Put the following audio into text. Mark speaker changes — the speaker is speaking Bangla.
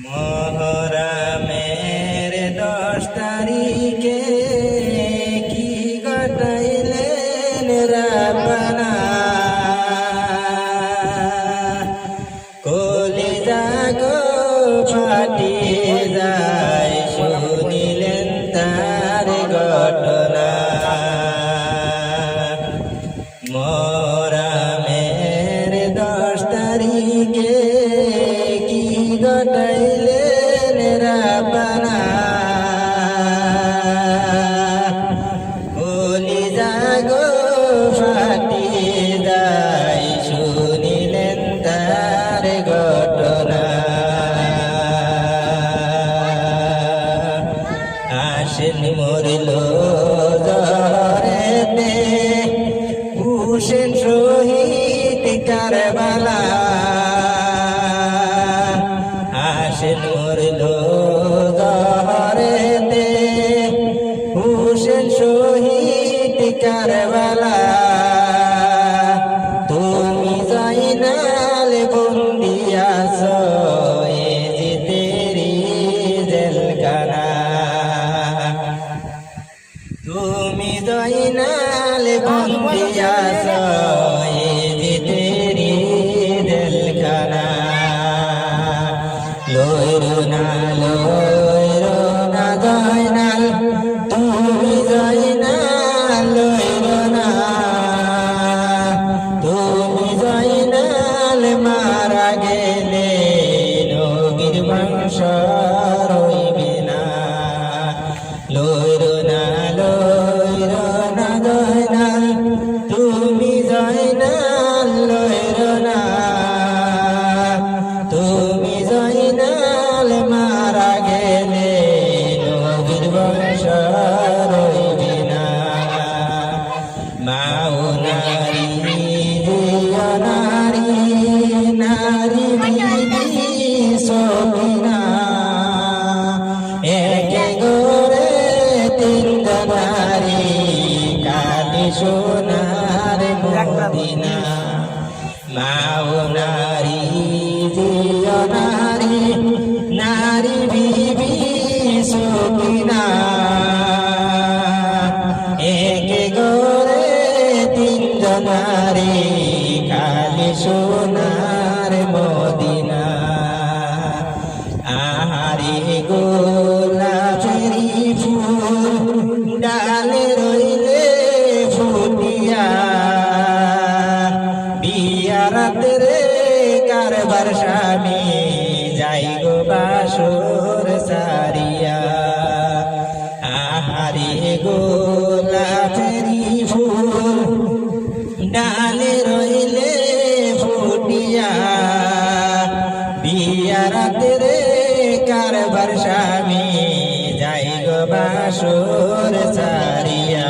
Speaker 1: মহরমের 10 তারিখে কি ঘটাইলেন রাব্বানা, কলিজা গো ফাটিয়ে যায় শুনিলেন তার ঘটনা। মহরমের 10 তারিখে কি ঘটাইলেন রাব্বানা, কলিজা গো ফাটিয়ে যায় শুনিলেন তার ঘটনা। আসেন মরিল জ্বরেতে হুসেন শহীদ কারবালা, আসেন মরিল জ্বরেতে হুসেন শহীদ কারবালা। তুমি জাইনাল বন্দি আছো এ যে তেরি জেলখানা, তুমি জাইনাল বন্দি আছো এ যে তেরি জেলখানা। লইরো না জাইনাল, তুমি জাইনাল লইরো না, তুমি জাইনাল মারা গেলে নবীর বংশ রইবে না। লইরো না জাইনাল, তুমি জাইনাল লইরো না, তুমি জাইনাল মারা গেলে নবীর বংশ রইবে না। মাও নারী দিও নারী, নারী বিবি সকিনা, একে গোরে 3 নারী কালি সোনার মদিনা। মাও নারী দিও নারী, নারী বিবি সকিনা, একে গোরে 3 নারী কালি সোনার মদিনা। আহারি গোলাপেরি ফুল ডালে রইলে ফুটিয়া, বিয়া রাতে রে কারবার স্বামী যাই গো বাসর সারিয়া। আহারি গোলাপেরি ফুল ডালে রইলে ফুটিয়া, বিয়া রাতে রে কারবার স্বামী যাই গো বাসর সারিয়া।